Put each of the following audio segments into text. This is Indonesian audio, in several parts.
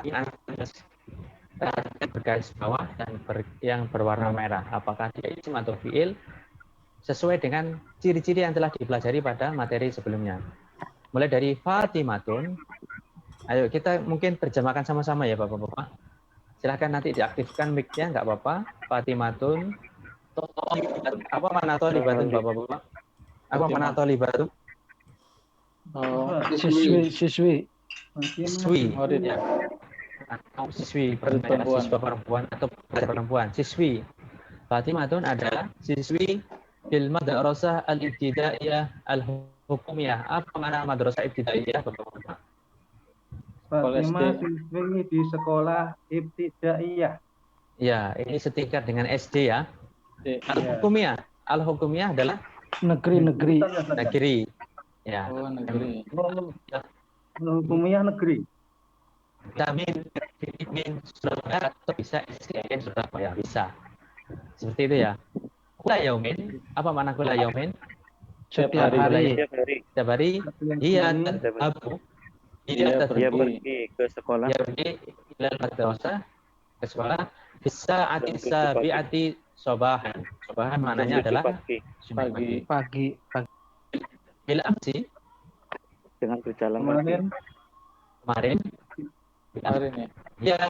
yang bergaris bawah dan yang berwarna merah. Apakah dia isim atau fiil sesuai dengan ciri-ciri yang telah dipelajari pada materi sebelumnya. Mulai dari Fatimatun. Ayo kita mungkin terjemahkan sama-sama ya Bapak-Bapak. Silahkan nanti diaktifkan mic-nya, nggak apa-apa. Fatimatun. Apa mana tolibatun Bapak-Bapak? Apa mana tolibatun? Siswi. Ya. Atau siswi perempuan, siswa perempuan atau pelajar perempuan. Siswi. Fatimatun adalah siswi fil madrasah al-ibtidaiyah al-hukumiyah. Apa makna madrasah ibtidaiyah Bapak-Bapak? Fatimah siswi di sekolah ibtidaiyah. Ya, ini setingkat dengan SD ya. Al-hukumiyah. Al-hukumiyah adalah negeri. Ya. Oh, negeri. Al-hukumiyah negeri. Min Surabaya atau bisa SDN Surabaya bisa. Seperti itu ya. Kula yaumin. Apa makna kula yaumin? Setiap hari. Setiap hari. Iya, tadhabu. Iya, Dia pergi ke sekolah. Dia pergi ilal madrasah ke sekolah. Bisa sabi'ati sobahan. Sobahan maknanya adalah Pagi. Bil amsi. Dengan berjalan pagi. Kemarin ya. Dia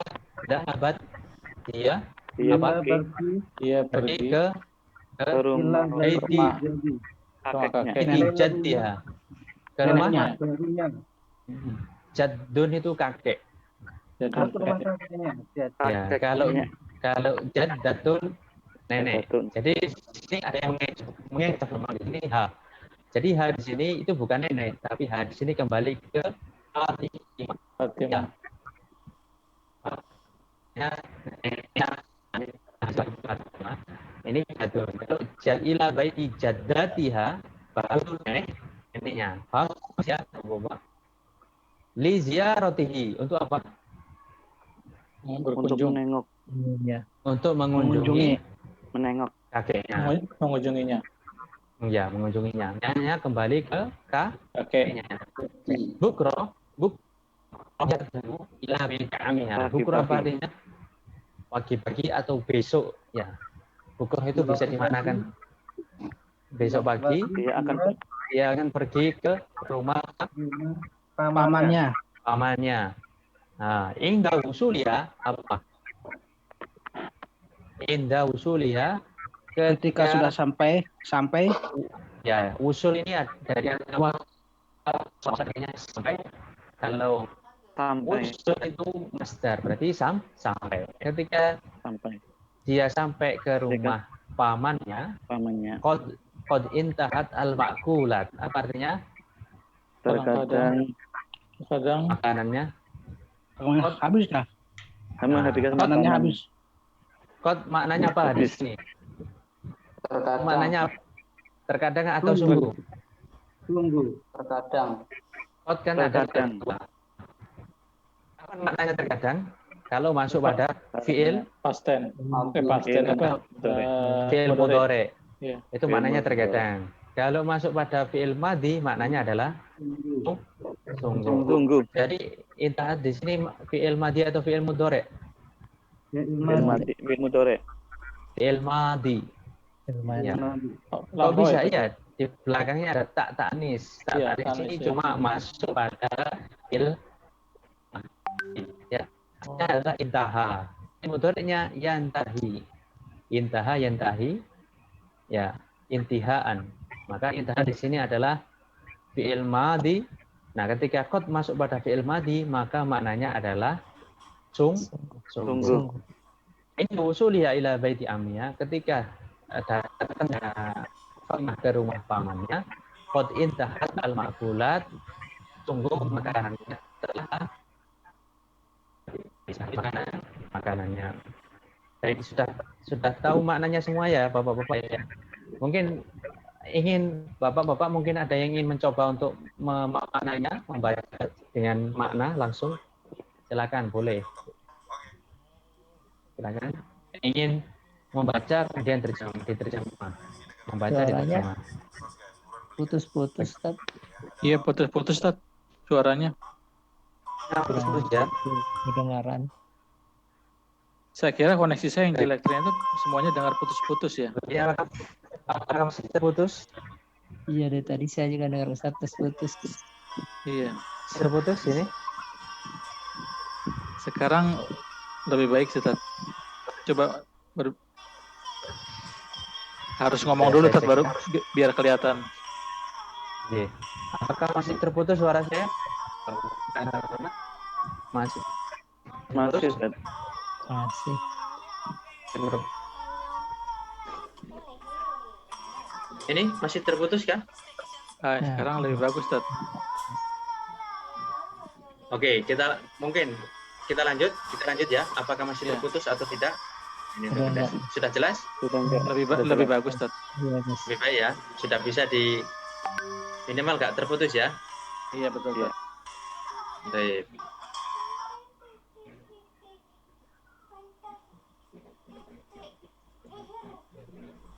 dahabat. Dia pergi ke rumah kakeknya. Ke rumahnya. Jaddun itu kakek. Ya, kalau jaddatun nenek. Jadi ini ada yang mengecoh di sini ha. Jadi ha di sini itu bukan nenek, tapi ha di sini kembali ke Fatimah. Ya, ini jadun. Kalau ila baiti jaddatiha baru neneknya. Paham ya, Bapak? Li ziyaratihi untuk apa? Untuk menengok. Ya. Untuk mengunjungi menengok kakeknya. Mengunjunginya. Ya, mengunjunginya. Hanya kembali ke kakeknya. Bukro ila bi'amiha. Bukro apa artinya? Pagi-pagi atau besok ya. Bukro itu bisa dimanakan besok pagi dia akan pergi ke rumah pamannya. Nah, indah usulia apa? Indah usulia ketika sudah sampai ya, usul ini dari awal sampai. Kalau usul itu masdar berarti sampai. Ketika dia sampai ke rumah pamannya qad intahat al-makulat. Apa artinya? Terkadang makanannya habis dah. Makanannya habis. Qad maknanya apa di sini? Maknanya terkadang atau sungguh? Sungguh. Terkadang. Qad kan ada dua. Apa maknanya terkadang? Kalau masuk pada fiil past tense apa? Fiil mudhari. Ya. Itu maknanya terkadang. Kalau masuk pada fiil madhi maknanya adalah sungguh. Jadi intahat di sini fiil madhi atau fiil mudhari? Fiil mudhari. Fiil madhi. Ya. Kok bisa ya? Di belakangnya ada tak taknis. Tak taknis ini cuma masuk pada fiil ya. Adalah intaha. Mudhari'nya yantahi. Yantahi. Ya, intihaan. Maka intaha di sini adalah fi'il madhi. Nah, ketika qad masuk pada fi'il madhi, maka maknanya adalah sungguh. Ini usuliya ila baiti ammiya, ketika datang ke rumah pamannya, qad intahat al-ma'kulat, sungguh makanannya telah makanannya. Jadi sudah tahu maknanya semua ya Bapak-bapak ya. Mungkin Bapak-bapak mungkin ada yang ingin mencoba untuk memaknainya, membaca dengan makna langsung. Silakan, boleh. Silakan. Ingin membaca kemudian diterjemah. Membaca diterjemah. Putus-putus, Tad. Iya, putus-putus, Tad. Suaranya. putus ya. Kedengaran. Saya kira koneksi saya yang jelek, ternyata semuanya dengar putus-putus ya. Ya, apakah masih terputus? Iya, dari tadi saya juga dengar Ustaz putus. Iya. Terputus ini? Sekarang lebih baik Ustaz. Coba harus ngomong dulu Ustaz baru biar kelihatan. Oke. Apakah masih terputus suara saya? Masih. Masih, Ustaz. Masih. Ini masih terputus kah? Sekarang lebih bagus Ustaz. Oke, kita lanjut ya. Apakah masih terputus atau tidak? Ini sudah jelas? Lebih bagus Ustaz. Lebih baik ya. Sudah bisa di minimal nggak terputus ya? Iya betul Ustaz. Baik.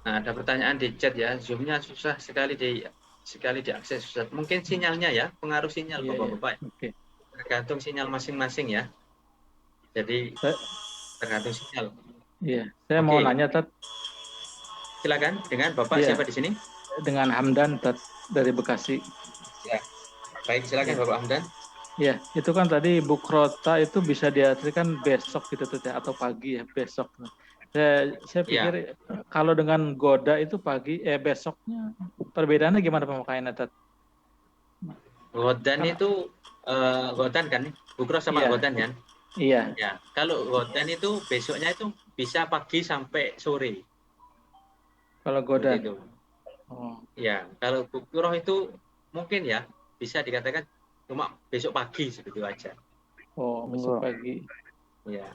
Nah, ada pertanyaan di chat ya. Zoom-nya susah sekali diakses. Ustaz. Mungkin sinyalnya ya, pengaruh sinyal Bapak-bapak. Oke. Tergantung sinyal masing-masing ya. Jadi tergantung sinyal. Iya, saya mau nanya Tat. Silakan dengan Bapak siapa di sini? Dengan Hamdan Tat dari Bekasi. Ya. Baik, silakan Bapak Hamdan. Ya, itu kan tadi bukrota itu bisa diartikan besok gitu Tat ya, atau pagi ya, besok. Saya pikir kalau dengan goda itu pagi besoknya perbedaannya gimana pemakaiannya Tat? Godan itu godan kan? Bukro sama godan kan? Iya. Ya, kalau godan itu besoknya itu bisa pagi sampai sore. Kalau godan. Itu. Oh. Ya, kalau bukro itu mungkin ya bisa dikatakan cuma besok pagi seperti aja. Oh, besok pagi. Ya.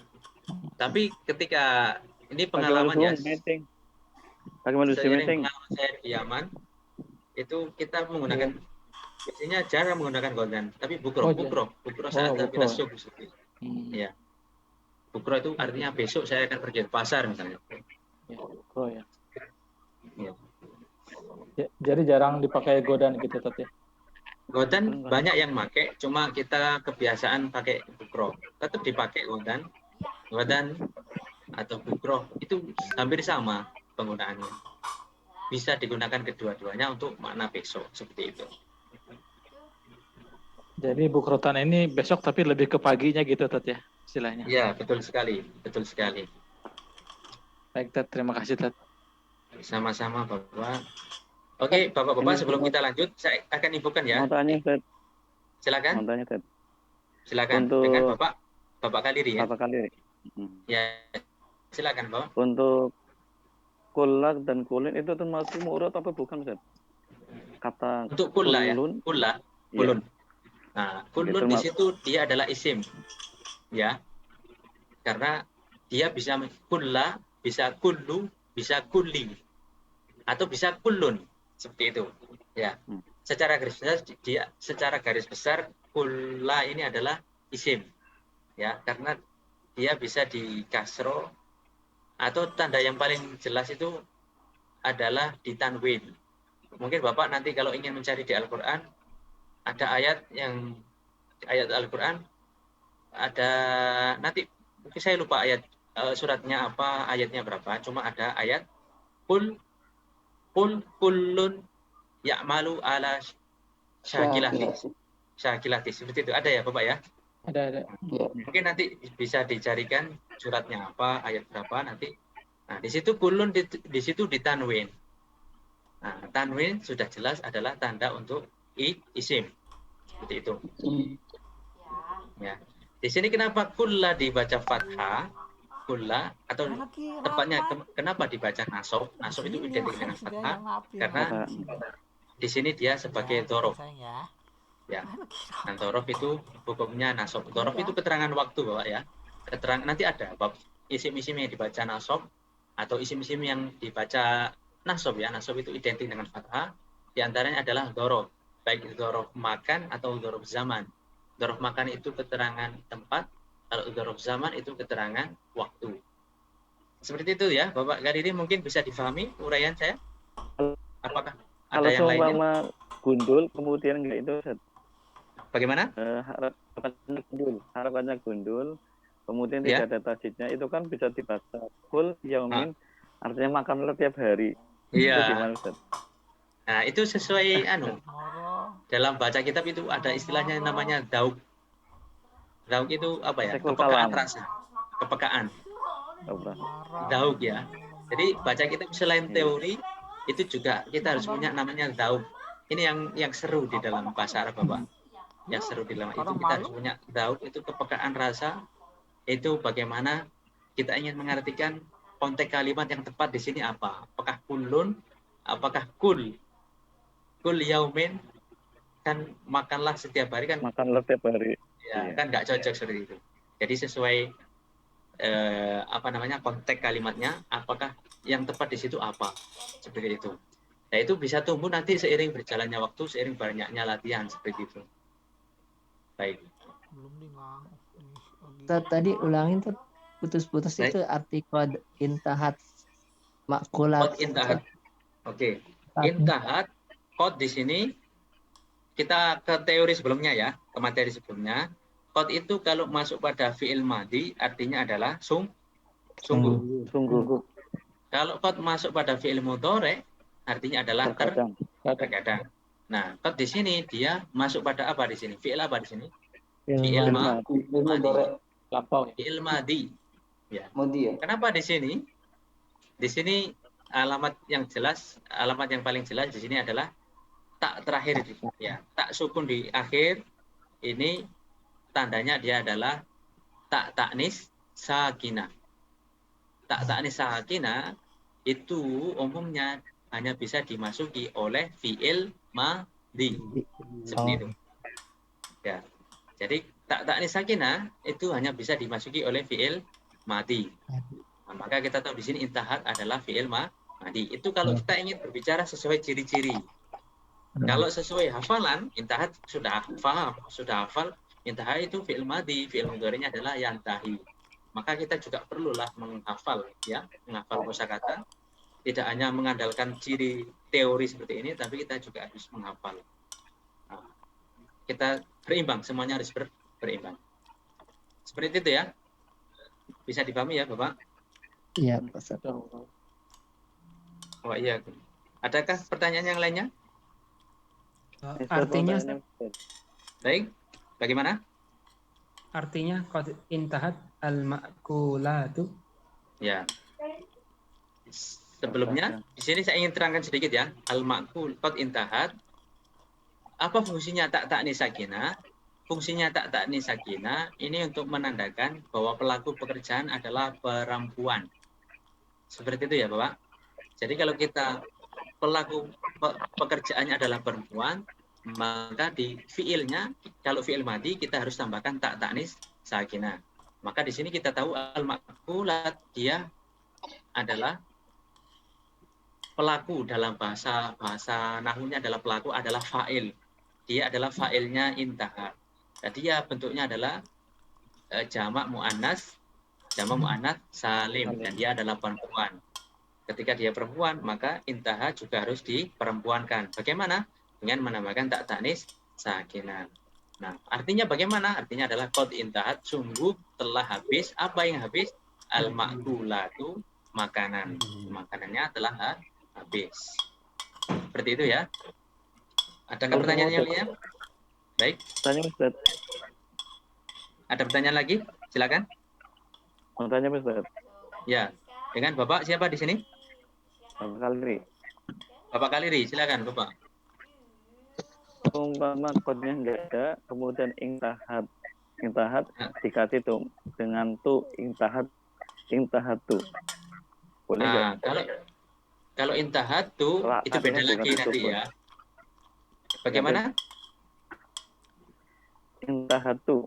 Tapi ketika ini pengalaman ya. Pengalaman saya di Yaman itu kita menggunakan biasanya jarang menggunakan godan, tapi bukro saat kita subuh. Ya. Bukro itu artinya besok saya akan pergi ke pasar misalnya. Ya, bukro ya. Ya. Jadi jarang dipakai godan gitu Tat ya. Godan banyak yang pakai, cuma kita kebiasaan pakai bukro. Tetap dipakai godan atau bukro itu hampir sama penggunaannya. Bisa digunakan kedua-duanya untuk makna besok seperti itu. Jadi bukrotan ini besok tapi lebih ke paginya gitu Tat ya istilahnya. Iya, betul sekali. Baik Tat, terima kasih Tat. Sama-sama Bapak. Oke, Bapak-bapak sebelum kita lanjut saya akan infokan ya. Mau tanya Tat. Silakan. Mau tanya Tat. Silakan dengan Bapak Kaliri ya. Bapak Kaliri. Ya, silakan Bapak. Untuk kulak dan kulin itu termasuk murad apa bukan Ustaz? Kata untuk kulla ya. Kulun. Nah, kulun di situ dia adalah isim. Ya. Karena dia bisa kulla, bisa kullu, bisa kulli. Atau bisa kullun. Seperti itu. Ya. Secara garis besar kulla ini adalah isim. Ya, karena dia bisa di kasro atau tanda yang paling jelas itu adalah di tanwin. Mungkin Bapak nanti kalau ingin mencari di Al-Qur'an ada ayat Al-Qur'an ada nanti mungkin saya lupa ayat suratnya apa, ayatnya berapa, cuma ada ayat qul kullun ya'malu ala syakilati seperti itu, ada ya Bapak ya? Ada. Mungkin nanti bisa dicarikan suratnya apa, ayat berapa nanti. Nah, di situ kulun di situ ditanwin. Nah, tanwin sudah jelas adalah tanda untuk isim. Seperti itu. Ya. Di sini kenapa kulla dibaca fathah? Kulla atau tepatnya kenapa dibaca nasab? Nasab itu identik dengan fathah karena di sini dia sebagai dzaraf. Ya. Dan dzaraf itu hukumnya nasab. Dzaraf itu keterangan waktu, Bapak ya. Keterangan nanti ada bab isim-isim yang dibaca nasab atau isim-isim yang dibaca nasab ya. Nasab itu identik dengan fathah. Di antaranya adalah dzaraf, baik itu dzaraf makan atau dzaraf zaman. Dzaraf makan itu keterangan tempat, kalau dzaraf zaman itu keterangan waktu. Seperti itu ya, Bapak Kariri, mungkin bisa difahami uraian saya? Apakah ada yang lainnya? Kalau gundul kemudian enggak itu Bagaimana? harapannya gundul, kemudian Ya. tidak ada tasjidnya, itu kan bisa dibaca kul yaumin, artinya makanlah tiap hari. Itu Iya. gimana Ustaz? Nah, itu sesuai dalam baca kitab itu ada istilahnya namanya dauk. Dauk itu apa ya? Sekul Kepekaan kalam. rasa. Kepekaan. Apa? Dauk ya. Jadi baca kitab selain Iya. teori itu juga kita harus punya namanya dauk. Ini yang seru di dalam bahasa Arab, Bapak. Yang seru di dalam itu kita harus punya dauk, itu kepekaan rasa, itu bagaimana kita ingin mengartikan konteks kalimat yang tepat di sini apa? Apakah kulun? Apakah kul yaumin, kan makanlah setiap hari kan? Makanlah tiap hari. Ya, Iya. kan nggak cocok seperti itu. Jadi sesuai konteks kalimatnya, apakah yang tepat di situ apa? Seperti itu. Nah, itu bisa tumbuh nanti seiring berjalannya waktu, seiring banyaknya latihan seperti itu. Baik. Tadi ulangin tuh putus-putus Baik. itu arti qad intahat makulat. Qad intahat. Oke. Intahat, qad di sini kita ke teori sebelumnya ya, ke materi sebelumnya. Qad itu kalau masuk pada fi'il madhi artinya adalah sungguh. Kalau qad masuk pada fi'il mudhari artinya adalah terkadang. Nah, qad di sini dia masuk pada apa di sini? Fi'il apa di sini? Fi'il madhi. Fi'il madhi. Ya. Kenapa di sini? Di sini alamat yang paling jelas di sini adalah tak terakhir ya. Tak sukun di akhir ini tandanya dia adalah tak taknis sakinah. Tak taknis sakinah itu umumnya hanya bisa dimasuki oleh fi'il madhi. Seperti itu. Ya. Jadi tak taknis sakinah itu hanya bisa dimasuki oleh fi'il madhi. Nah, maka kita tahu di sini intahat adalah fi'il madhi. Itu kalau kita ingin berbicara sesuai ciri-ciri. Kalau sesuai hafalan, intahat sudah hafal, intahat itu fi'il madhi, fi'il mudhari'nya adalah yantahi. Maka kita juga perlulah menghafal kosakata. Tidak hanya mengandalkan ciri teori seperti ini, tapi kita juga harus menghafal. Nah, kita berimbang, semuanya harus berimbang. Seperti itu ya. Bisa dipahami ya, Bapak? Iya, Pak. Oh iya. Adakah pertanyaan yang lainnya? Artinya Baik. Bagaimana? Artinya qad intahat al-ma'kulatu. Ya. Sebelumnya, di sini saya ingin terangkan sedikit ya. Al-ma'kul qad intahat. Apa fungsinya tak taknis sakinah? Fungsinya tak taknis sakinah ini untuk menandakan bahwa pelaku pekerjaan adalah perempuan. Seperti itu ya, Bapak. Jadi kalau kita pelaku pekerjaannya adalah perempuan, maka di fiilnya, kalau fiil madhi kita harus tambahkan tak taknis sakinah. Maka di sini kita tahu al-ma'kulat dia adalah pelaku, dalam bahasa nahwunya adalah pelaku, adalah fa'il. Dia adalah fa'ilnya intahat. Jadi dia bentuknya adalah jamak mu'annas salim, dan dia adalah perempuan. Ketika dia perempuan, maka intahat juga harus diperempuankan. Bagaimana? Dengan menambahkan tak taknis sakinah. Nah, artinya bagaimana? Artinya adalah qad intahat, sungguh telah habis. Apa yang habis? Al-ma'kulatu, makanan. Makanannya telah habis. Seperti itu ya. Adakah pertanyaan yang lainnya? Baik. Tanya Ustaz. Ada pertanyaan lagi? Silakan. Mau tanya Ustaz. Ya. Dengan Bapak siapa di sini? Bapak Kalri. Bapak Kaliri, silakan Bapak. Umpama kodnya enggak ada, kemudian intahat dikasih tuh dengan tu intahat tu. Boleh Nah, enggak? kalau intahat tuh itu beda lagi nanti ya. Bagaimana? Intahat tu.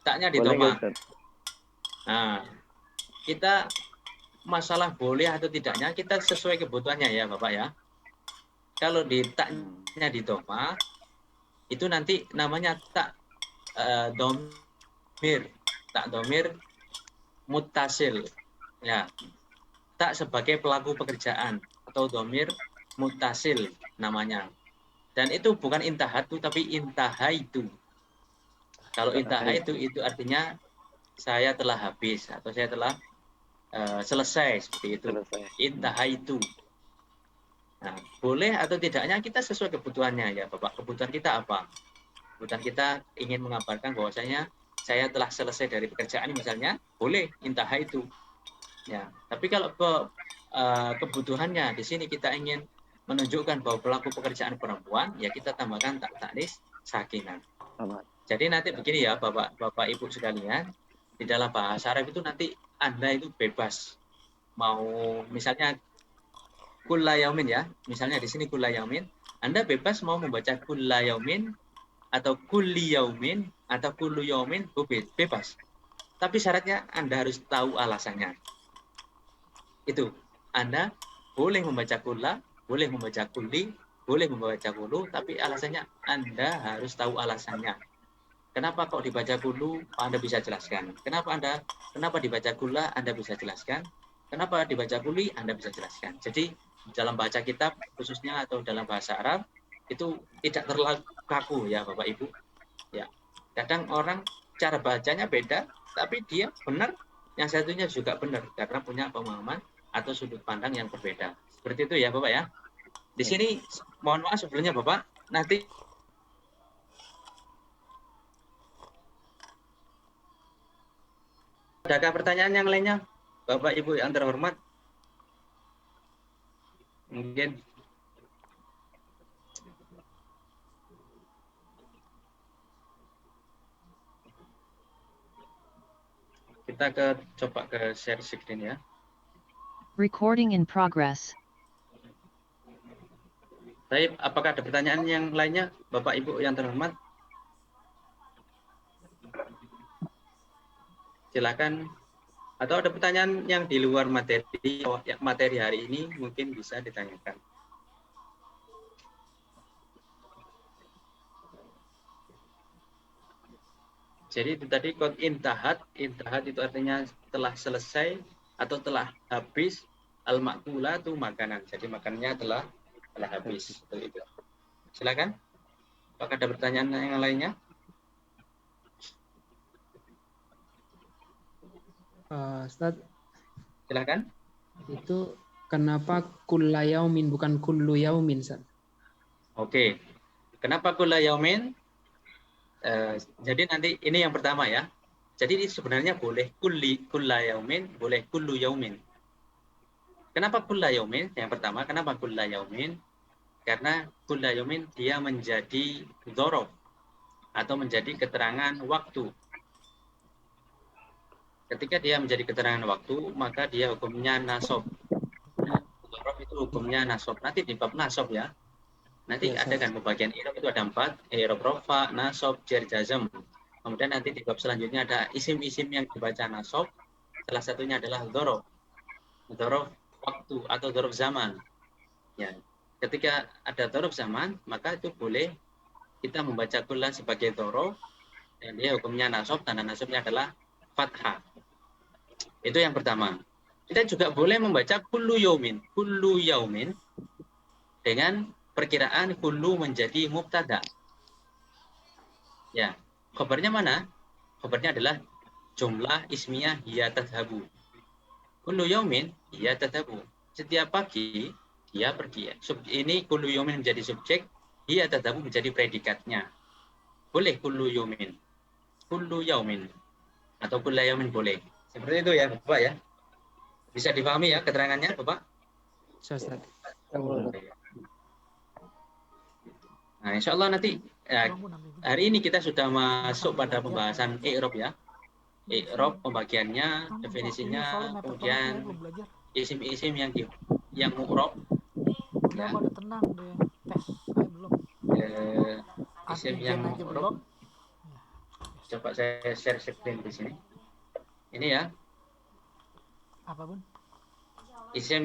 Taknya di Boleh doma. enggak, Ustaz? Nah, kita masalah boleh atau tidaknya kita sesuai kebutuhannya ya Bapak ya. Kalau di taknya di doma itu nanti namanya tak domir muttasil ya. Tak sebagai pelaku pekerjaan atau domir muttasil namanya. Dan itu bukan intahatu tapi intahaitu. Kalau intahaitu itu artinya saya telah habis atau saya telah selesai seperti itu. Selesai. Intahaitu. Nah, boleh atau tidaknya kita sesuai kebutuhannya ya Bapak. Kebutuhan kita apa? Kebutuhan kita ingin mengabarkan bahwasanya saya telah selesai dari pekerjaan misalnya, boleh intahaitu. Ya, tapi kalau kebutuhannya di sini kita ingin menunjukkan bahwa pelaku pekerjaan perempuan, ya kita tambahkan ta'nis sakinah. Jadi nanti begini ya Bapak Ibu sekalian, di dalam bahasa Arab itu nanti Anda itu bebas mau misalnya kulla yaumin ya, misalnya di sini kulla yaumin, Anda bebas mau membaca kulla yaumin atau kulli yaumin atau kullu yaumin, bebas. Tapi syaratnya Anda harus tahu alasannya. Itu, Anda boleh membaca kulla, boleh membaca kulli, boleh membaca kullu, tapi alasannya Anda harus tahu alasannya. Kenapa kok dibaca kullu, Anda bisa jelaskan. Kenapa dibaca kulla, Anda bisa jelaskan. Kenapa dibaca kulli, Anda bisa jelaskan. Jadi dalam baca kitab khususnya atau dalam bahasa Arab itu tidak terlalu kaku ya Bapak Ibu. Ya, kadang orang cara bacanya beda, tapi dia benar, yang satunya juga benar karena punya pemahaman atau sudut pandang yang berbeda. Seperti itu ya Bapak ya. Di sini mohon maaf sebelumnya Bapak, nanti adakah pertanyaan yang lainnya Bapak Ibu yang terhormat? Mungkin kita coba ke share screen ya. Recording in progress. Baik, apakah ada pertanyaan yang lainnya Bapak Ibu yang terhormat? Silakan. Atau ada pertanyaan yang di luar materi hari ini mungkin bisa ditanyakan. Jadi itu tadi kod intahat itu artinya telah selesai atau telah habis, al-ma'kula itu makanan. Jadi makanannya telah habis. Itu. Silakan. Apakah ada pertanyaan yang lainnya? Ustaz, silakan. Itu kenapa kulla yaumin bukan kullu yaumin, Ustaz? Oke. Kenapa kulla yaumin? Jadi nanti ini yang pertama ya. Jadi ini sebenarnya boleh kulla yaumin, boleh kullu yaumin. Kenapa kulla yaumin? Yang pertama, kenapa kulla yaumin? Karena kulla yaumin dia menjadi dzaraf atau menjadi keterangan waktu. Ketika dia menjadi keterangan waktu, maka dia hukumnya nasab. Dzaraf itu hukumnya nasab. Nanti di bab nasab ya. Nanti ada kan pembagian i'rab itu ada 4, i'rab rafa, nasab, jar, jazm. Kemudian nanti di bab selanjutnya ada isim-isim yang dibaca nasab. Salah satunya adalah dzaraf. Dzaraf waktu atau dzaraf zaman. Ya. Ketika ada dzaraf zaman, maka itu boleh kita membaca kulla sebagai dzaraf dan dia hukumnya nasab, tanda nasabnya adalah fathah. Itu yang pertama. Kita juga boleh membaca kullu yaumin dengan perkiraan kullu menjadi mubtada. Ya, khabarnya mana? Khabarnya adalah jumlah ismiyah hiya tadhabu. Kullu yaumin hiya tadhabu. Setiap pagi dia pergi. Ini kullu yaumin menjadi subjek, hiya tadhabu menjadi predikatnya. Boleh kullu yaumin. Kullu yaumin atau kullu yaumin boleh. Seperti itu ya, Bapak ya. Bisa dipahami ya keterangannya, Bapak? Ustaz. Nah, insya Allah nanti hari ini kita sudah masuk pada pembahasan i'rab ya. I'rab pembagiannya, definisinya, kemudian isim-isim yang mu'rab. Ya. Tenang deh, tes saya belum. Isim yang mu'rab. Coba saya share screen di sini. Ini ya. Apa, Bun? Isim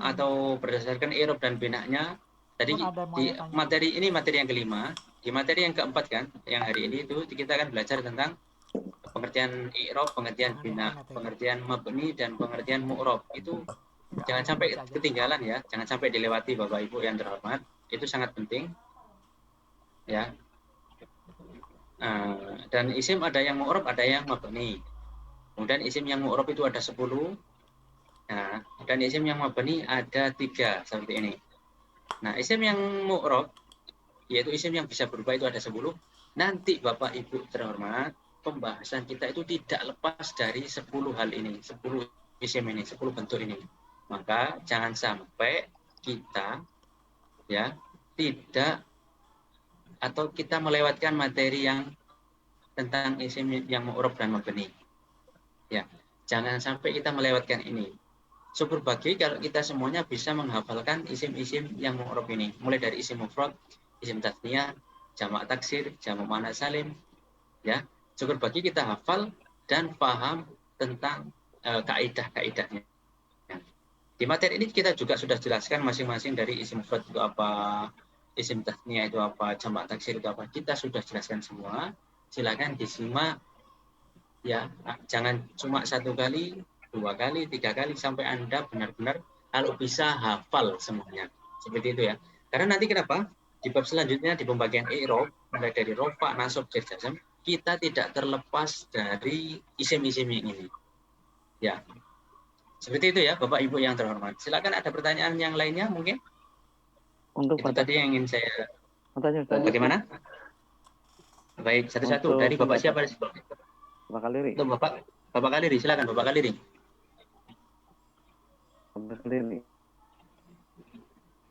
atau berdasarkan i'rab dan binanya. Tadi di materi ini materi yang kelima, di materi yang keempat kan, yang hari ini itu kita akan belajar tentang pengertian i'rab, pengertian bina, pengertian mabni dan pengertian mu'rab. Itu jangan sampai ketinggalan ya, jangan sampai dilewati Bapak Ibu yang terhormat. Itu sangat penting Ya. Dan isim ada yang mu'rab, ada yang mabni. Kemudian isim yang mu'rab itu ada 10. Nah, dan isim yang mabni ada 3 seperti ini. Nah, isim yang mu'rab yaitu isim yang bisa berubah itu ada 10. Nanti Bapak Ibu terhormat, pembahasan kita itu tidak lepas dari 10 hal ini, 10 isim ini, 10 bentuk ini. Maka jangan sampai kita ya tidak atau kita melewatkan materi yang tentang isim yang mu'rab dan mabni. Ya, jangan sampai kita melewatkan ini. Syukur bagi kalau kita semuanya bisa menghafalkan isim-isim yang mu'rab ini, mulai dari isim mufrad, isim tasniyah, jamak taksir, jamak muannas salim, ya. Syukur bagi kita hafal dan paham tentang kaidah-kaidahnya. Di materi ini kita juga sudah jelaskan masing-masing dari isim mufrad itu apa, isim tasniyah itu apa, jamak taksir itu apa. Kita sudah jelaskan semua. Silakan disimak, ya. Jangan cuma 1 kali, 2 kali, 3 kali sampai Anda benar-benar kalau bisa hafal semuanya. Seperti itu ya. Karena nanti kenapa? Di bab selanjutnya di pembagian i'rab, mulai dari rofa, nasab, jar, jazm, kita tidak terlepas dari isim-isim yang ini. Ya. Seperti itu ya, Bapak Ibu yang terhormat. Silakan ada pertanyaan yang lainnya mungkin? Untuk Itu tadi yang ingin saya bagaimana? Baik, satu-satu dari Bapak siapa? Bapak Kaliri. Untuk Bapak Kaliri, silakan Bapak Kaliri.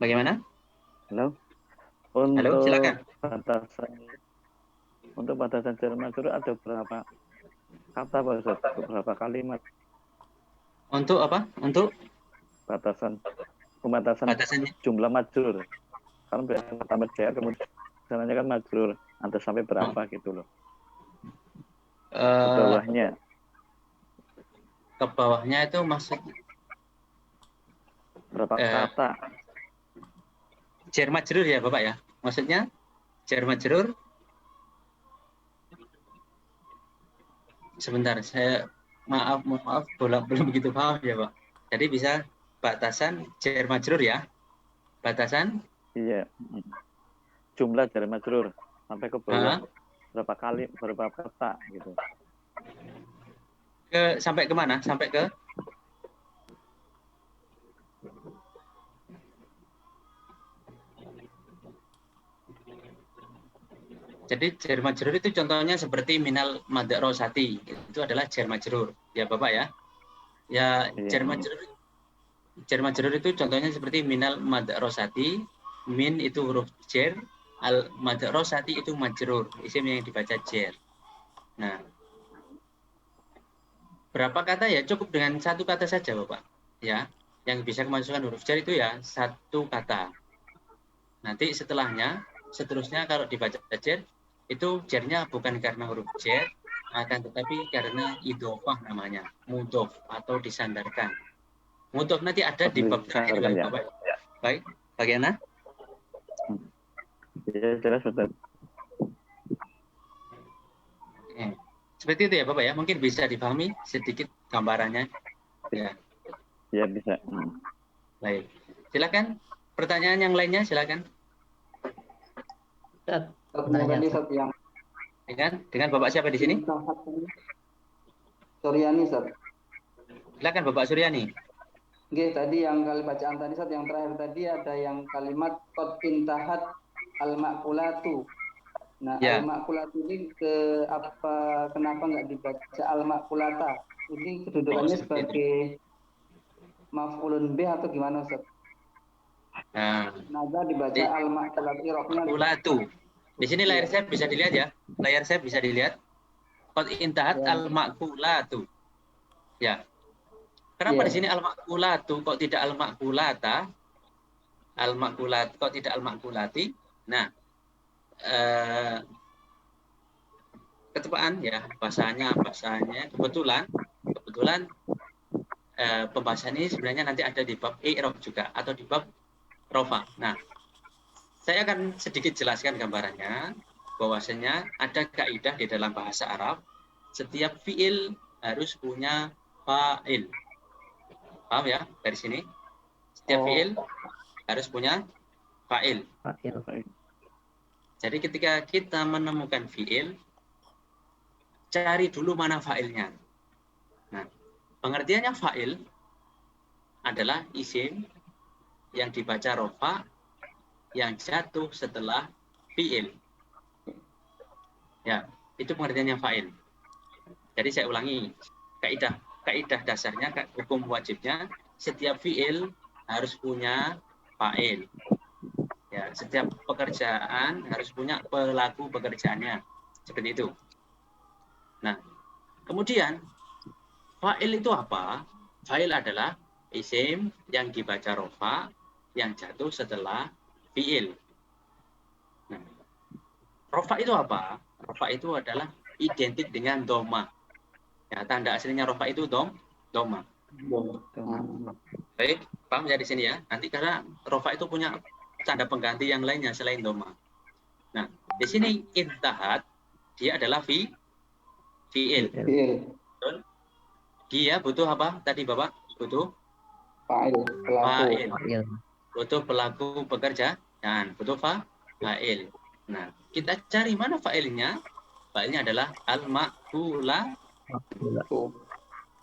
Bagaimana? Halo. Halo, silakan. Untuk batasan jar majrur ada berapa kata Pak Ustaz? Berapa kalimat? Untuk apa? Untuk Batasan jumlah majrur. Kan pertama saya kemudian kan majrur. Ada sampai berapa gitu loh. Ke bawahnya. Ke bawahnya itu maksud berapa kata? Jar majrur ya Bapak ya? Maksudnya jar majrur. Sebentar, saya maaf belum begitu paham ya Pak. Jadi bisa batasan jar majrur ya? Batasan? Iya. Jumlah jar majrur sampai ke bawah. Berapa kali, berapa kata gitu. Sampai ke mana? Sampai ke? Jadi jar majrur itu contohnya seperti minal madrasati. Itu adalah jar majrur. Ya Bapak ya. Ya jar majrur itu contohnya seperti minal madrasati. Min itu huruf jar, al madrasati itu majrur, isim yang dibaca jar. Nah, berapa kata ya? Cukup dengan 1 kata saja Bapak. Ya, yang bisa kemasukan huruf jar itu ya 1 kata. Nanti seterusnya kalau dibaca jar itu jarnya bukan karena huruf jar, akan tetapi karena idhofah namanya, mudhof atau disandarkan. Mudhof nanti ada di bab terakhir ya, Bapak. Baik, bagaimana? Ya, jelas betul. Seperti itu ya Bapak ya, mungkin bisa dipahami sedikit gambarannya. Ya. Ya bisa. Baik, silakan. Pertanyaan yang lainnya silakan. Dengan Bapak siapa di sini? Suryani, Ustaz. Silakan Bapak Suryani. Oke, tadi yang kali bacaan tadi, Ustaz, yang terakhir tadi ada yang kalimat qad intahat al-maqulatu. Nah, ya. Al-maqulatu ini kenapa nggak dibaca al-maqulata? Ini kedudukannya sebagai maf'ulun bih atau gimana, Ustaz? Nada dibaca al-maqulatu iroknya. Di sini layar saya bisa dilihat ya. Layar saya bisa dilihat. Qad intahat al-maqulatu. Ya. Kenapa di sini al-maqulatu kok tidak al-maqulata? Al-maqulat kok tidak al-maqulati? Nah, ketepaan ya bahasanya kebetulan pembahasan ini sebenarnya nanti ada di bab i'rab juga atau di bab rofa. Nah, saya akan sedikit jelaskan gambarannya bahwasanya ada kaidah di dalam bahasa Arab, setiap fiil harus punya fa'il. Paham ya dari sini? Setiap fiil harus punya fa'il. Jadi ketika kita menemukan fiil, cari dulu mana fa'ilnya. Nah, pengertiannya fa'il adalah isim yang dibaca rofa yang jatuh setelah fiil. Ya, itu pengertiannya fa'il. Jadi saya ulangi, kaidah dasarnya, hukum wajibnya, setiap fiil harus punya fa'il. Ya, setiap pekerjaan harus punya pelaku pekerjaannya. Seperti itu. Nah, kemudian fa'il itu apa? Fa'il adalah isim yang dibaca rofa yang jatuh setelah fiil. Nah, rofa itu apa? Rofa itu adalah identik dengan doma. Ya, tanda aslinya rofa itu doma. Baik, paham ya di sini ya. Nanti karena rofa itu punya tanda pengganti yang lainnya selain doma. Nah, di sini intahat dia adalah fiil. Betul? Dia butuh apa tadi Bapak? Butuh Fa'il, fa'il. Fa'il. Butuh pelaku pekerjaan, butuh fa'il. Nah, kita cari mana fa'ilnya? Fa'ilnya adalah al-ma'kula.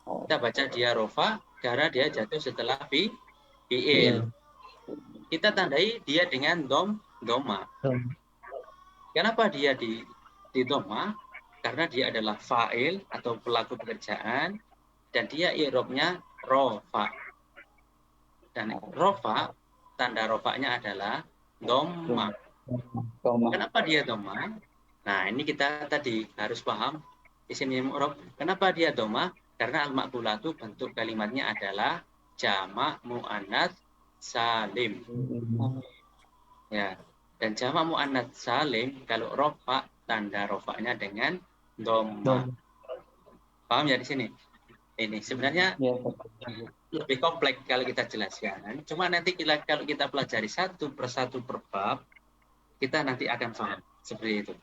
Kita baca dia rofa karena dia jatuh setelah fiil. Kita tandai dia dengan doma. Kenapa dia di doma? Karena dia adalah fa'il atau pelaku pekerjaan dan dia i'rabnya rofa. Dan rofa, tanda rofanya adalah doma. Kenapa dia doma? Nah, ini kita tadi harus paham isim yang mu'rab. Kenapa dia doma? Karena al-maqbulatu bentuk kalimatnya adalah jamak muannats salim. Ya, dan jamak muannats salim kalau rofa tanda rofanya dengan doma. Paham ya di sini? Ini sebenarnya lebih kompleks kalau kita jelaskan. Cuma nanti kalau kita pelajari satu persatu per bab, kita nanti akan paham seperti itu.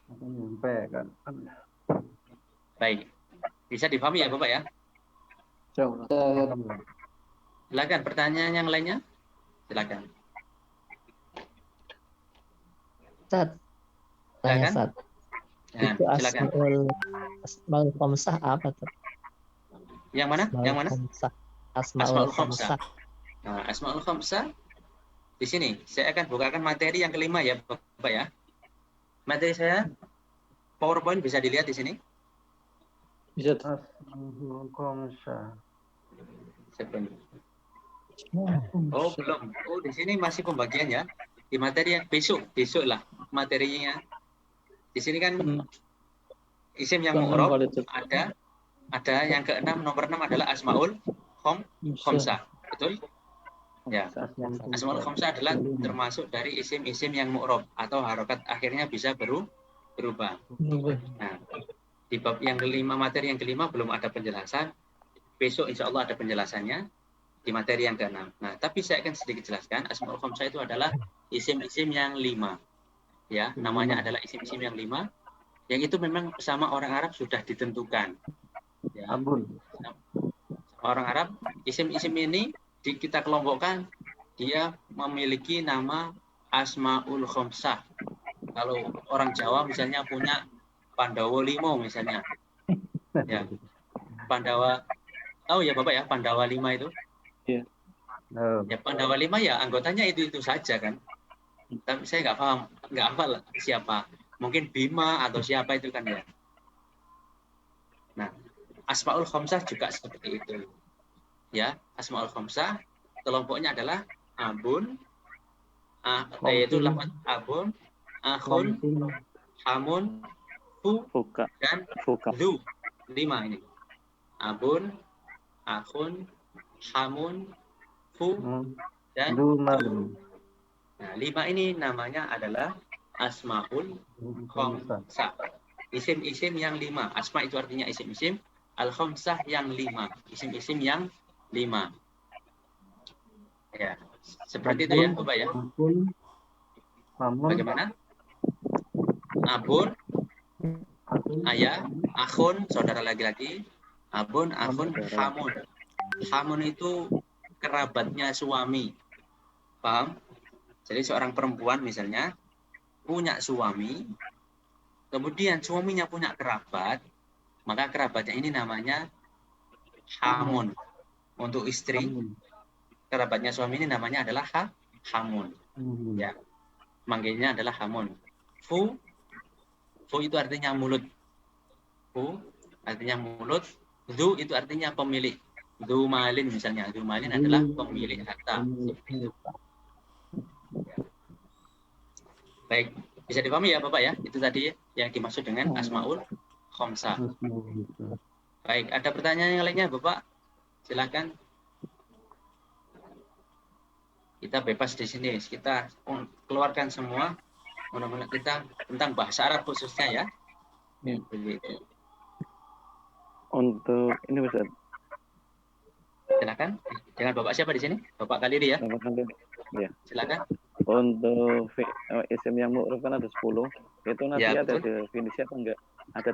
Baik, bisa dipahami ya Bapak ya? Silakan pertanyaan yang lainnya. Silakan. Ustaz, tanya Ustaz. Nah, Itu silakan. asmaul khamsah apa tuh? Yang mana? Yang mana? Asmaul khamsah. Nah, asmaul khamsah di sini saya akan bukakan materi yang kelima ya Bapak ya. Materi saya PowerPoint bisa dilihat di sini. Bisa. Asmaul khamsah. Oh belum. Oh di sini masih pembagian ya. Di materi yang besok lah materinya. Di sini kan isim yang mu'rab ada yang ke-6, nomor 6 adalah asmaul khamsah. Betul? Ya. Asmaul khamsah adalah termasuk dari isim-isim yang mu'rab atau harokat akhirnya bisa berubah. Nah, di bab yang kelima, materi yang kelima belum ada penjelasan. Besok insya Allah ada penjelasannya di materi yang ke-6. Nah, tapi saya akan sedikit jelaskan. Asmaul khamsah itu adalah isim-isim yang 5. Ya, namanya adalah isim-isim yang 5. Yang itu memang sama orang Arab sudah ditentukan. Ya. Orang Arab, isim-isim ini kita kelompokkan, dia memiliki nama asmaul khamsah. Kalau orang Jawa misalnya punya Pandawa Limo misalnya. Ya. Pandawa, tahu ya Bapak ya, Pandawa 5 itu? Iya. Ya, Pandawa 5 ya anggotanya itu saja kan. Tapi saya nggak paham, nggak hafal siapa. Mungkin Bima atau siapa itu kan ya. Nah, asmaul khamsah juga seperti itu. Ya, asmaul khamsah kelompoknya adalah abun, yaitu lafaz abun, akhun, hamun, Fuka. dan zu. 5 ini. Abun, akhun, hamun, fu, dan zu. Nah, 5 ini namanya adalah asmaul khamsah. Isim-isim yang 5. Asma itu artinya isim-isim. Al-khamsah yang 5. Isim-isim yang 5. Ya, seperti itu ya, Bapak ya. Bagaimana? Abun, ayah, akhun, saudara laki-laki. Abun, akhun, hamun. Hamun itu kerabatnya suami. Paham? Jadi seorang perempuan misalnya, punya suami, kemudian suaminya punya kerabat, maka kerabatnya ini namanya hamun. Untuk istri, kerabatnya suami ini namanya adalah hamun. Ya, manggilnya adalah hamun. Fu itu artinya mulut. Fu artinya mulut. Du itu artinya pemilik. Du malin misalnya. Du malin adalah pemilik harta. Baik, bisa dipahami ya Bapak ya? Itu tadi yang dimaksud dengan asmaul khamsah. Baik, ada pertanyaan yang lainnya Bapak? Silakan. Kita bebas di sini. Kita keluarkan semua. Mudah-mudahan kita tentang bahasa Arab khususnya ya. Begitu. Untuk ini Ustaz. Silakan. Dengan Bapak siapa di sini? Bapak Khalidi ya? Bapak Khalidi. Ya. Silakan. Untuk isim yang mu'rab kan ada 10. Itu nanti Ya, ada betul. definisi apa enggak? Ada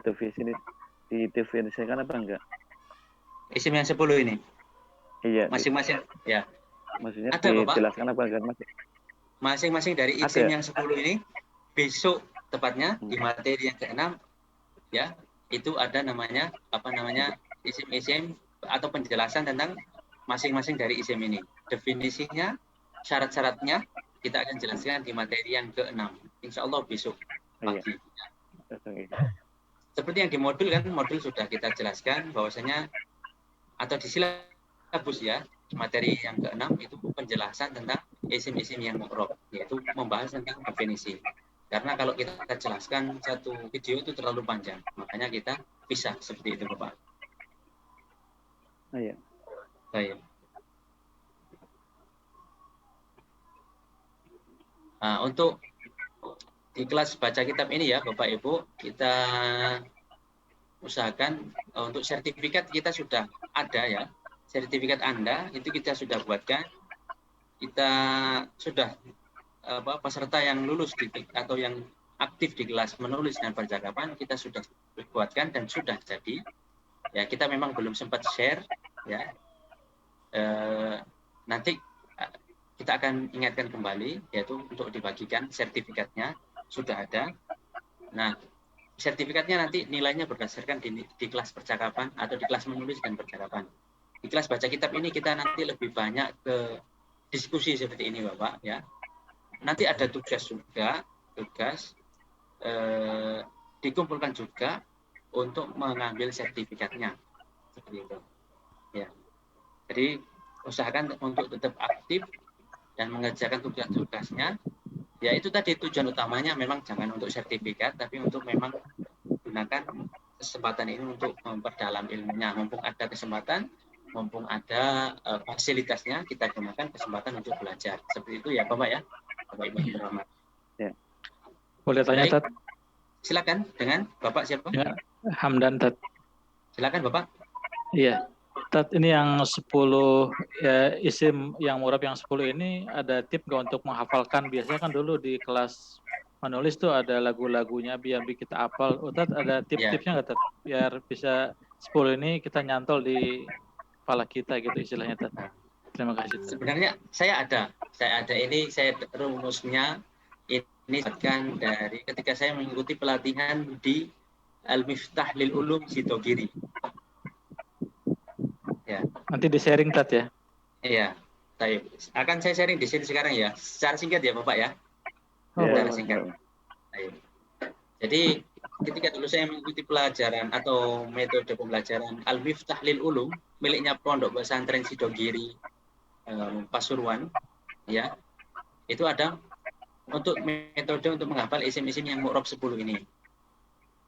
didefinisikan apa enggak? Isim yang 10 ini. Iya. Masing-masing ya. Maksudnya Ada, Bapak? dijelaskan apa enggak Mas? Masing-masing dari isim yang 10 ini besok tepatnya di materi yang ke-6 ya, itu ada namanya isim-isim atau penjelasan tentang masing-masing dari isim ini. Definisinya, syarat-syaratnya kita akan jelaskan di materi yang ke-6. Insya Allah besok pagi. Seperti yang di modul kan, modul sudah kita jelaskan bahwasanya atau di silabus ya, materi yang ke-6 itu penjelasan tentang isim-isim yang mu'rab, yaitu membahas tentang definisi. Karena kalau kita jelaskan satu video itu terlalu panjang, makanya kita pisah seperti itu Bapak. Iya. Baik. Nah, untuk di kelas baca kitab ini ya Bapak Ibu, kita usahakan untuk sertifikat kita sudah ada ya. Sertifikat Anda itu kita sudah buatkan. Kita sudah peserta yang lulus atau yang aktif di kelas menulis dan percakapan kita sudah buatkan dan sudah jadi. Ya, kita memang belum sempat share ya. Nanti kita akan ingatkan kembali, yaitu untuk dibagikan sertifikatnya sudah ada. Nah, sertifikatnya nanti nilainya berdasarkan di kelas percakapan atau di kelas menulis dan percakapan. Di kelas baca kitab ini kita nanti lebih banyak ke diskusi seperti ini Bapak ya. Nanti ada tugas juga, dikumpulkan juga untuk mengambil sertifikatnya seperti itu. Ya. Jadi usahakan untuk tetap aktif dan mengerjakan tugas-tugasnya. Ya itu tadi tujuan utamanya memang jangan untuk sertifikat, tapi untuk memang gunakan kesempatan ini untuk memperdalam ilmunya. Mumpung ada kesempatan, mumpung ada fasilitasnya, kita gunakan kesempatan untuk belajar. Seperti itu ya Bapak ya, Bapak Ibu yang berhormat. Ya. Boleh tanya Tat? Silakan dengan Bapak siapa? Ya, Hamdan Tat. Silakan Bapak. Iya. Tat, ini yang 10 ya, isim yang murab yang 10 ini ada tip nggak untuk menghafalkan? Biasanya kan dulu di kelas menulis tuh ada lagu-lagunya biar kita hafal. Tat, ada tip-tipnya nggak Tat? Biar bisa 10 ini kita nyantol di kepala kita gitu istilahnya Tat. Terima kasih Tat. Sebenarnya saya ada ini, saya rumusnya ini kan dari ketika saya mengikuti pelatihan di Al-Miftah lil Ulum Sitogiri. Ya. Nanti di sharing Tat ya. Iya. Baik. Akan saya sharing di sini sekarang ya. Secara singkat ya Bapak ya. Secara singkat. Baik. Jadi ketika dulu saya mengikuti pelajaran atau metode pembelajaran Al-Miftah lil Ulum miliknya Pondok Pesantren Sidogiri Pasuruan ya. Itu ada untuk metode untuk menghafal isim-isim yang mu'rab 10 ini.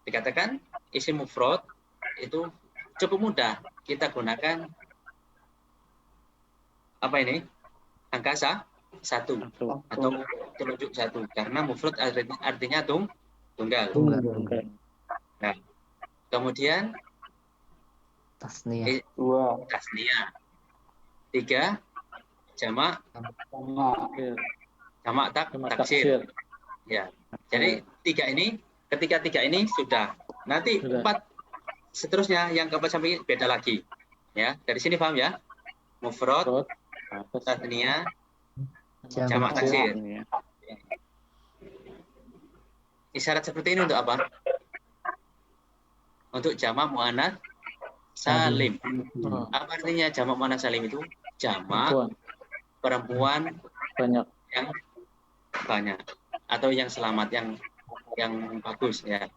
Dikatakan isim mufrad itu cukup mudah. Kita gunakan apa ini? Angka 1 atau telunjuk 1 karena mufrad artinya tunggal. Nah, kemudian tasniyah. 2 tasniyah. 3 jamak taksir. Ya. Jadi 3 ini ketika 3 ini sudah. Nanti 4 seterusnya yang keempat sampai beda lagi. Ya, dari sini paham ya? Mufrad, tasniyah, jamak taksir. isyarat seperti ini untuk apa? Untuk jamak muannats salim. Apa artinya jamak muannats salim itu? Jamak perempuan banyak yang banyak atau yang selamat, yang bagus ya.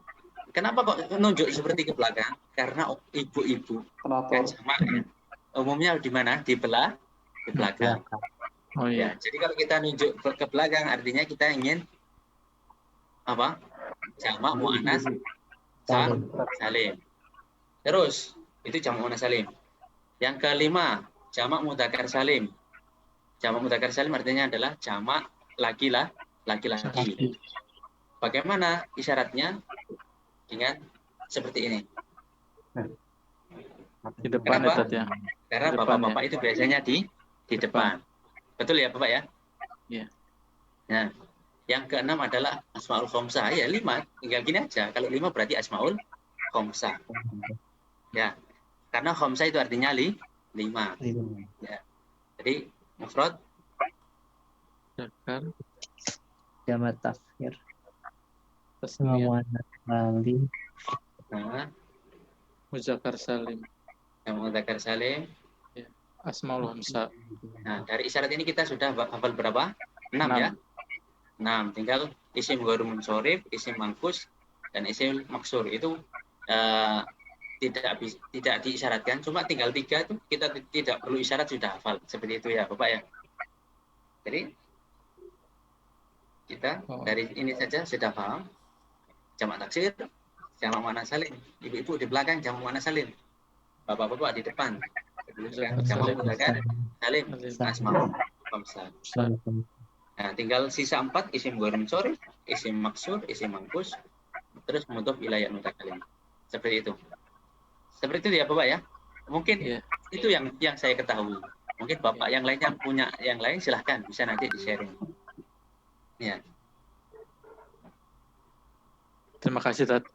Kenapa kok nunjuk seperti ke belakang? Karena ibu-ibu kan jamak umumnya di mana? Di belakang. Oh Ya, iya. jadi kalau kita nunjuk ke belakang artinya kita ingin apa? Jamak muannats salim. Terus itu jamak muannats salim. Yang kelima, jamak mudzakkar salim. Jamak mudzakkar salim artinya adalah jamak laki-laki. Bagaimana isyaratnya? Dengan seperti ini. Di depan Kenapa? ya. Karena bapak-bapak itu biasanya di depan. Betul ya Bapak ya? Iya. Nah, yang keenam adalah asmaul khamsah. Ya 5, tinggal gini aja. Kalau 5 berarti asmaul khamsah. Ya. Karena khamsah itu artinya 5. Ya. Jadi mufrad Jamak takhir. tasniyah Salim. nah, mudzakkar salim. yang mudzakkar salim. Asmaul khamsah. Nah, dari isyarat ini kita sudah hafal berapa? 6 ya? 6. Tinggal isim ghairul munsharif, isim mangkus, dan isim maksur. Itu tidak diisyaratkan, cuma tinggal 3 itu kita tidak perlu isyarat sudah hafal. Seperti itu ya Bapak ya. Jadi kita dari ini saja sudah paham. Jamak taksir, jamak muannats salim. Ibu-ibu di belakang jamak muannats salim. Bapak-bapak di depan. Jamak mudzakkar salim, asmaul khamsah. Nah, tinggal sisa 4 isim ghairul munsharif, isim maksur, isim mangkus, terus mudhof ilaih mutakalim. Seperti itu. Seperti itu ya Bapak ya. Mungkin itu yang saya ketahui. Mungkin Bapak yang lainnya punya yang lain, silahkan bisa nanti di-sharing. Ya. Terima kasih Tat.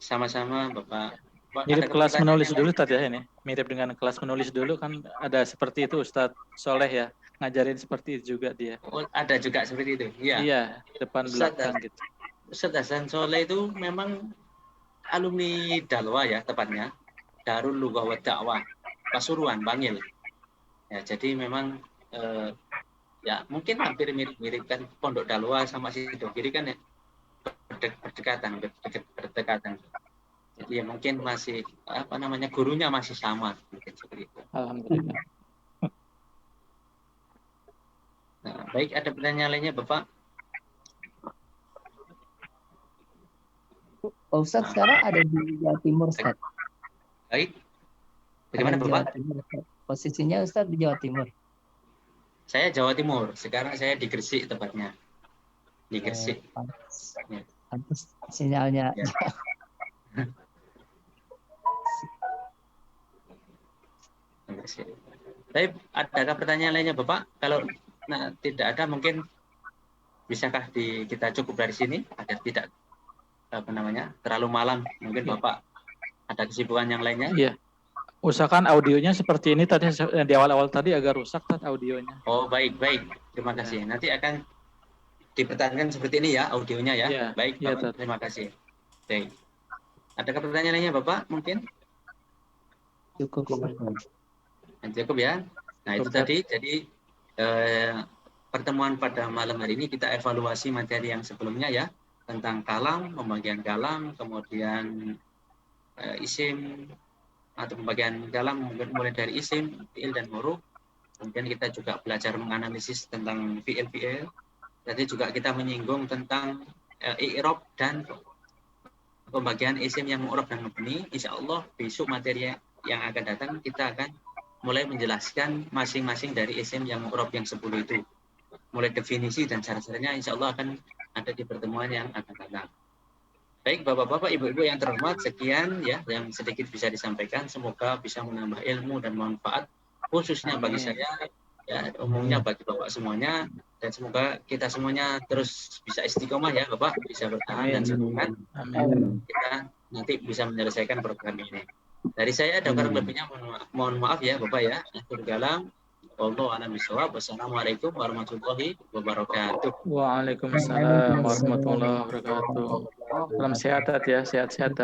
Sama-sama Bapak. Mirip kelas menulis dulu Tat ya ini. Mirip dengan kelas menulis dulu kan ada seperti itu Ustadz Soleh ya. Ngajarin seperti itu juga dia. Oh, ada juga seperti itu. Iya. Iya, depan belakang gitu. Ustadz Hasan Soleh itu memang alumni Dalwa ya tepatnya. Darul Lughah wa Da'wah. Pasuruan, Bangil. Ya, jadi memang ya mungkin hampir mirip-mirip kan Pondok Dalwa sama Sidogiri kan ya berdekatan. Jadi ya mungkin masih gurunya masih sama mungkin seperti itu. Alhamdulillah. Nah, baik, ada pertanyaan lainnya Bapak? Ustadz sekarang ada di Jawa Timur, Ustadz. Baik. Bagaimana Bapak? Posisinya Ustadz di Jawa Timur. Saya Jawa Timur. Sekarang saya di Gresik tepatnya. Di Gresik. Pantes sinyalnya. Ya. Baik, adakah pertanyaan lainnya Bapak? Kalau tidak ada mungkin bisakah kita cukup dari sini agar tidak terlalu malam. Mungkin Bapak ada kesibukan yang lainnya? Iya. Usahakan audionya seperti ini tadi di awal-awal tadi agak rusak audionya. Oh, baik. Terima kasih. Nanti akan dipertahankan seperti ini ya audionya ya. Ya. Baik, Bapak. Terima kasih. Baik. Adakah pertanyaan lainnya Bapak mungkin? Cukup ya. Nah, itu tadi. Jadi pertemuan pada malam hari ini kita evaluasi materi yang sebelumnya ya, tentang kalam, pembagian kalam, kemudian isim atau pembagian kalam mulai dari isim, fiil dan huruf. Kemudian kita juga belajar menganalisis tentang fiil. Jadi juga kita menyinggung tentang i'rab dan pembagian isim yang mu'rab dan mabni. Insyaallah besok materi yang akan datang kita akan mulai menjelaskan masing-masing dari isim yang mu'rab yang 10 itu. Mulai definisi dan syarat-syaratnya insyaallah akan ada di pertemuan yang akan datang. Baik Bapak-bapak, Ibu-ibu yang terhormat, sekian ya yang sedikit bisa disampaikan. Semoga bisa menambah ilmu dan manfaat khususnya bagi saya ya, umumnya bagi Bapak semuanya, dan semoga kita semuanya terus bisa istiqomah ya Bapak, bisa bertahan dan semangat. Kita nanti bisa menyelesaikan program ini. Dari saya ada kurang lebihnya mohon maaf ya Bapak ya. Akhirul kalam. Wallahu a'lam bishawab. Wassalamualaikum warahmatullahi wabarakatuh. Waalaikumsalam warahmatullahi wabarakatuh. Salam sehat ya, sehat-sehat.